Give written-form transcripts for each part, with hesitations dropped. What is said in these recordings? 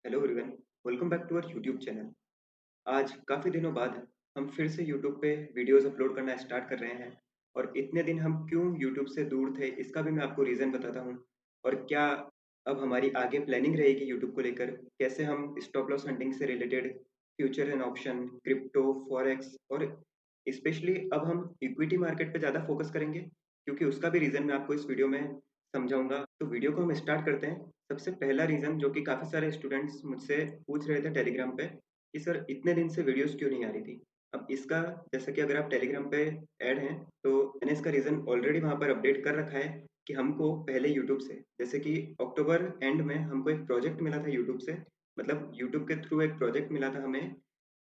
Hello everyone, welcome back to our YouTube channel. आज काफ़ी दिनों बाद हम फिर से यूट्यूब पे वीडियोस अपलोड करना स्टार्ट कर रहे हैं और इतने दिन हम क्यों यूट्यूब से दूर थे इसका भी मैं आपको रीज़न बताता हूँ और क्या अब हमारी आगे प्लानिंग रहेगी यूट्यूब को लेकर, कैसे हम स्टॉप लॉस हंटिंग से related future and option, crypto, forex और स्पेशली अब हम इक्विटी मार्केट पे ज़्यादा फोकस करेंगे क्योंकि उसका भी रीज़न मैं आपको इस वीडियो में समझाऊंगा। तो वीडियो को हम स्टार्ट करते हैं। सबसे पहला रीज़न जो कि काफ़ी सारे स्टूडेंट्स मुझसे पूछ रहे थे टेलीग्राम पे कि सर इतने दिन से वीडियोस क्यों नहीं आ रही थी। अब इसका जैसा कि अगर आप टेलीग्राम पे ऐड हैं तो मैंने इसका रीज़न ऑलरेडी वहाँ पर अपडेट कर रखा है कि हमको पहले यूट्यूब से जैसे कि अक्टूबर एंड में हमको एक प्रोजेक्ट मिला था यूट्यूब से, मतलब यूट्यूब के थ्रू एक प्रोजेक्ट मिला था हमें।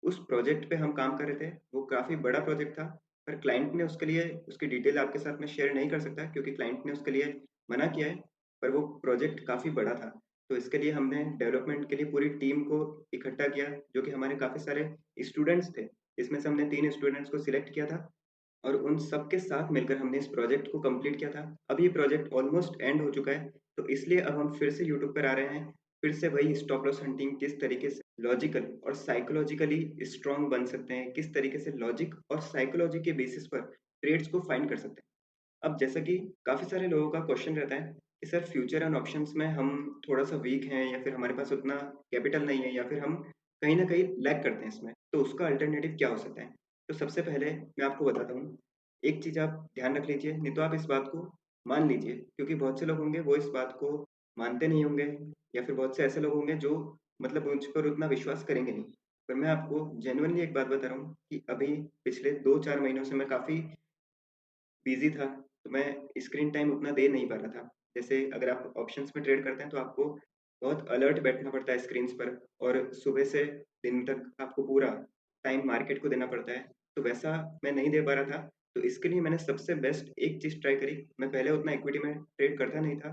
उस प्रोजेक्ट पे हम काम कर रहे थे, वो काफ़ी बड़ा प्रोजेक्ट था, पर क्लाइंट ने उसके लिए उसकी डिटेल आपके साथ में शेयर नहीं कर सकता क्योंकि क्लाइंट ने उसके लिए मना किया है। पर वो प्रोजेक्ट काफ़ी बड़ा था, तो इसके लिए हमने डेवलपमेंट के लिए पूरी टीम को इकट्ठा किया, जो कि हमारे काफ़ी सारे स्टूडेंट्स थे। इसमें से हमने 3 स्टूडेंट्स को सिलेक्ट किया था और उन सबके साथ मिलकर हमने इस प्रोजेक्ट को कंप्लीट किया था। अब ये प्रोजेक्ट ऑलमोस्ट एंड हो चुका है, तो इसलिए अब हम फिर से यूट्यूब पर आ रहे हैं। फिर से वही स्टॉप लॉस हंटिंग किस तरीके से लॉजिकल और साइकोलॉजिकली स्ट्रॉन्ग बन सकते हैं, किस तरीके से लॉजिक और साइकोलॉजी के बेसिस पर ट्रेड्स को फाइंड कर सकते हैं। अब जैसा कि काफ़ी सारे लोगों का क्वेश्चन रहता है कि सर फ्यूचर एंड ऑप्शंस में हम थोड़ा-सा वीक हैं या फिर हमारे पास उतना कैपिटल नहीं है या फिर हम कहीं न कहीं लैग करते हैं इसमें, तो उसका अल्टरनेटिव क्या हो सकता है? तो सबसे पहले मैं आपको बताता हूँ, एक चीज़ आप ध्यान रख लीजिए, नहीं तो आप इस बात को मान लीजिए क्योंकि बहुत से लोग होंगे वो इस बात को मानते नहीं होंगे या फिर बहुत से ऐसे लोग होंगे जो मतलब मुझ पर उतना विश्वास करेंगे नहीं। पर मैं आपको जेन्युइनली एक बात बता रहा हूँ कि अभी पिछले 2-4 महीनों से मैं काफ़ी बिज़ी था, तो मैं स्क्रीन टाइम उतना दे नहीं पा रहा था। जैसे अगर आप ऑप्शंस में ट्रेड करते हैं तो आपको बहुत अलर्ट बैठना पड़ता है स्क्रीन्स पर और सुबह से दिन तक आपको पूरा टाइम मार्केट को देना पड़ता है। तो वैसा मैं नहीं दे पा रहा था, तो इसके लिए मैंने सबसे बेस्ट एक चीज़ ट्राई करी। मैं पहले उतना इक्विटी में ट्रेड करता नहीं था,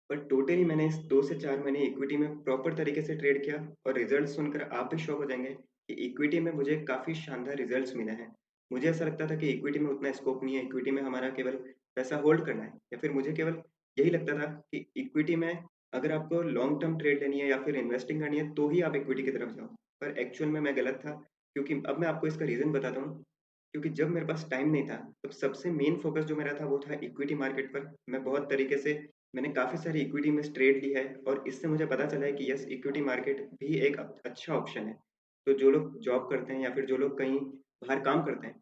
बट टोटली मैंने इस 2 से 4 महीने इक्विटी में प्रॉपर तरीके से ट्रेड किया और रिज़ल्ट सुनकर आप भी शॉक हो जाएँगे कि इक्विटी में मुझे काफ़ी शानदार रिज़ल्ट्स मिले हैं। मुझे ऐसा लगता था कि इक्विटी में उतना स्कोप नहीं है, इक्विटी में हमारा केवल पैसा होल्ड करना है या फिर मुझे केवल यही लगता था कि इक्विटी में अगर आपको लॉन्ग टर्म ट्रेड लेनी है या फिर इन्वेस्टिंग करनी है, तो ही आप इक्विटी की तरफ जाओ। पर एक्चुअल में मैं गलत था क्योंकि अब मैं आपको इसका रीज़न बताता हूँ, क्योंकि जब मेरे पास टाइम नहीं था, तब सबसे मेन फ़ोकस जो मेरा था वो था इक्विटी मार्केट पर। मैं बहुत तरीके से मैंने काफ़ी सारी इक्विटी में ट्रेड ली है और इससे मुझे पता चला है कि यस, इक्विटी मार्केट भी एक अच्छा ऑप्शन है। तो जो लोग जॉब करते हैं या फिर जो लोग कहीं बाहर काम करते हैं,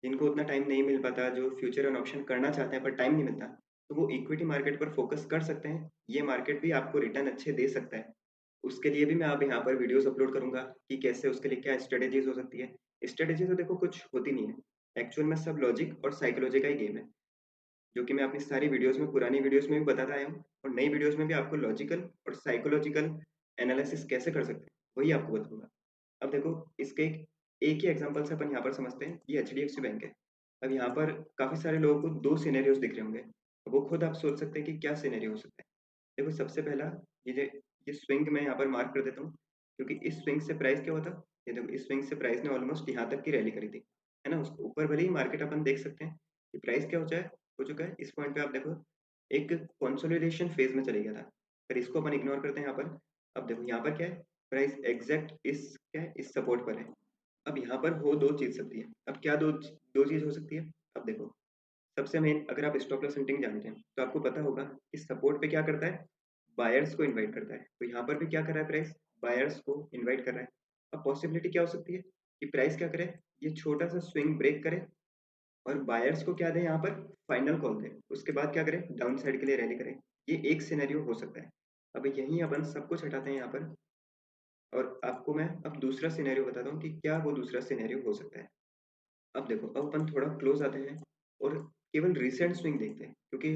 जिनको उतना टाइम नहीं मिल पाता, जो फ्यूचर एंड ऑप्शन करना चाहते हैं पर टाइम नहीं मिलता, तो वो इक्विटी मार्केट पर फोकस कर सकते हैं। ये मार्केट भी आपको रिटर्न अच्छे दे सकता है। उसके लिए भी मैं अब यहाँ पर वीडियोस अपलोड करूँगा कि कैसे उसके लिए क्या स्ट्रेटेजीज़ हो सकती है। स्ट्रेटेजी तो देखो कुछ होती नहीं है। एक्चुअल में सब लॉजिक और साइकोलॉजी का ही गेम है, जो कि मैं अपनी सारी वीडियोस में पुरानी वीडियोस में भी बताता आया हूँ और नई वीडियोस में भी आपको लॉजिकल और साइकोलॉजिकल एनालिसिस कैसे कर सकते हैं, वही आपको बताऊँगा। अब देखो इसके एक ही एग्ज़ाम्पल से अपन यहाँ पर समझते हैं, ये एचडीएफसी बैंक है। अब यहाँ पर काफ़ी सारे लोगों को 2 सिनेरियोज़ दिख रहे होंगे। वो खुद आप सोच सकते हैं कि क्या सिनेरियो हो सकता है। देखो सबसे पहला ये स्विंग मैं यहाँ पर मार्क कर देता हूँ, क्योंकि इस स्विंग से प्राइस क्या हुआ था? ये देखो इस स्विंग से प्राइस ने ऑलमोस्ट यहाँ तक की रैली करी थी, है ना? उसके ऊपर भले ही मार्केट अपन देख सकते हैं कि प्राइस क्या हो चुका है। इस पॉइंट पे आप देखो एक कंसोलिडेशन फेज़ में चले गया था। फिर इसको अपन इग्नोर करते हैं यहाँ पर। अब देखो यहाँ पर क्या है? प्राइस एग्ज़ैक्ट इस क्या है? इस सपोर्ट पर है। अब यहाँ पर हो 2 चीज़ सकती है। अब क्या 2 चीज़ हो सकती है? अब देखो, सबसे मेन अगर आप स्टॉप लॉस हंटिंग जानते हैं, तो आपको पता होगा कि सपोर्ट पे क्या करता है? बायर्स को इनवाइट करता है। तो यहाँ पर भी क्या कर रहा है प्राइस? बायर्स को इनवाइट कर रहा है। अब पॉसिबिलिटी क्या हो सकती है कि प्राइस क्या करे? ये छोटा-सा स्विंग ब्रेक करे और बायर्स को क्या दें यहाँ पर? फाइनल कॉल दें। उसके बाद क्या करें? डाउन साइड के लिए रैली करें। ये एक सिनेरियो हो सकता है। अब यहीं अपन सब कुछ हटाते हैं यहाँ पर और आपको मैं अब दूसरा सिनेरियो बताता हूँ कि क्या वो दूसरा सिनेरियो हो सकता है। अब देखो, अब अपन थोड़ा क्लोज आते हैं और केवल रिसेंट स्विंग देखते हैं, क्योंकि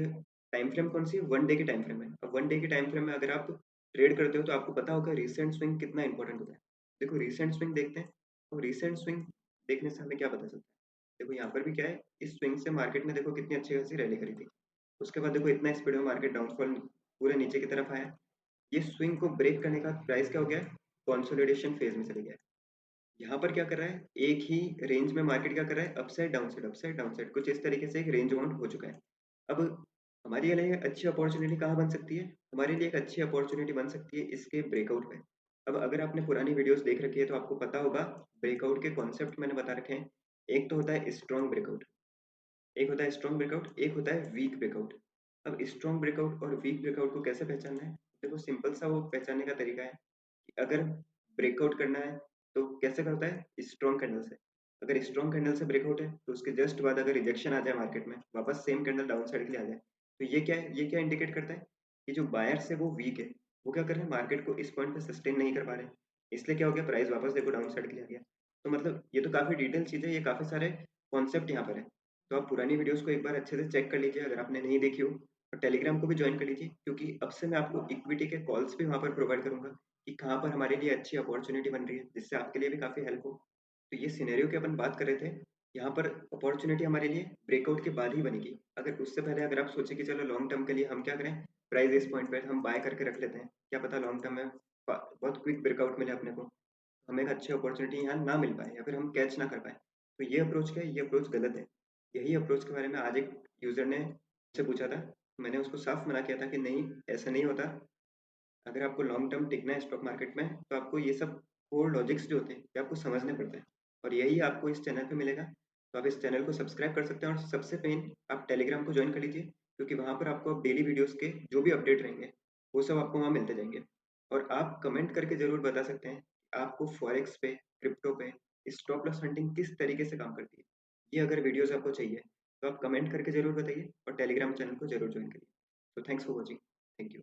टाइम फ्रेम कौन सी है? 1 डे की टाइम फ्रेम है। अब 1 डे की टाइम फ्रेम में अगर आप ट्रेड करते हो तो आपको पता होगा रिसेंट स्विंग कितना इंपॉर्टेंट होता है। देखो रिसेंट स्विंग देखते हैं और रिसेंट स्विंग देखने से हमें क्या पता चलता है? देखो यहाँ पर भी क्या है, इस स्विंग से मार्केट ने देखो कितनी अच्छी खासी रैली करी थी। उसके बाद देखो इतना स्पीड में मार्केट डाउनफॉल पूरे नीचे की तरफ आया। ये स्विंग को ब्रेक करने का प्राइस क्या हो गया? कंसोलिडेशन फेज में चले गया। यहाँ पर क्या कर रहा है? एक ही रेंज में मार्केट क्या कर रहा है? अप साइड, डाउन साइड कुछ इस तरीके से एक रेंज बाउंड हो चुका है। अब हमारे लिए एक अच्छी अपॉर्चुनिटी कहाँ बन सकती है? हमारे लिए एक अच्छी अपॉर्चुनिटी बन सकती है इसके ब्रेकआउट पे। अब अगर आपने पुरानी वीडियोस देख रखी है तो आपको पता होगा ब्रेकआउट के कॉन्सेप्ट मैंने बता रखे हैं। एक तो होता है स्ट्रॉन्ग ब्रेकआउट, एक होता है स्ट्रॉन्ग ब्रेकआउट, एक होता है वीक ब्रेकआउट। अब स्ट्रॉन्ग ब्रेकआउट और वीक ब्रेकआउट को कैसे पहचानना है? देखो सिंपल सा वो पहचानने का तरीका है कि अगर ब्रेकआउट करना है तो कैसे करता है? स्ट्रॉन्ग कैंडल से। अगर स्ट्रॉन्ग कैंडल से ब्रेकआउट है तो उसके जस्ट बाद अगर रिजेक्शन आ जाए मार्केट में, वापस सेम कैंडल डाउन साइड के लिए आ जाए, तो ये क्या है? ये क्या इंडिकेट करता है कि जो बायर्स है वो वीक है। वो क्या कर रहे हैं? मार्केट को इस पॉइंट पे सस्टेन नहीं कर पा रहे हैं। इसलिए क्या हो गया? प्राइस वापस देखो डाउन साइड के लिए आ गया। तो मतलब ये तो काफी डिटेल चीज है, ये काफी सारे कॉन्सेप्ट यहाँ पर है। तो आप पुरानी वीडियोस को एक बार अच्छे से चेक कर लीजिए अगर आपने नहीं देखी हो, और टेलीग्राम को भी ज्वाइन कर लीजिए, क्योंकि अब से मैं आपको इक्विटी के कॉल्स भी वहाँ पर प्रोवाइड करूंगा कि कहाँ पर हमारे लिए अच्छी अपॉर्चुनिटी बन रही है, जिससे आपके लिए भी काफ़ी हेल्प हो। तो ये सिनेरियो की अपन बात कर रहे थे, यहाँ पर अपॉर्चुनिटी हमारे लिए ब्रेकआउट के बाद ही बनेगी। अगर उससे पहले अगर आप सोचे कि चलो लॉन्ग टर्म के लिए हम क्या करें, प्राइस इस पॉइंट पे हम बाय करके रख लेते हैं, क्या पता लॉन्ग टर्म में बहुत क्विक ब्रेकआउट मिले अपने को, हमें एक अच्छी अपॉर्चुनिटी यहाँ ना मिल पाए या फिर हम कैच ना कर पाए। तो ये अप्रोच क्या है? ये अप्रोच गलत है। यही अप्रोच के बारे में आज एक यूजर ने मुझसे पूछा था, मैंने उसको साफ मना किया था कि नहीं, ऐसा नहीं होता। अगर आपको लॉन्ग टर्म टिकना है स्टॉक मार्केट में तो आपको ये सब कोर लॉजिक्स जो होते हैं ये आपको समझने पड़ते हैं, और यही आपको इस चैनल पे मिलेगा। तो आप इस चैनल को सब्सक्राइब कर सकते हैं, और सबसे मेन आप टेलीग्राम को ज्वाइन कर लीजिए, क्योंकि वहाँ पर आपको अब डेली वीडियोस के जो भी अपडेट रहेंगे वो सब आपको वहाँ मिलते जाएंगे। और आप कमेंट करके ज़रूर बता सकते हैं कि आपको फॉरेक्स पे, क्रिप्टो पे स्टॉप लॉस हंटिंग किस तरीके से काम करती है। ये अगर वीडियोस आपको चाहिए तो आप कमेंट करके ज़रूर बताइए, और टेलीग्राम चैनल को ज़रूर ज्वाइन करिए। तो thanks for watching. Thank you.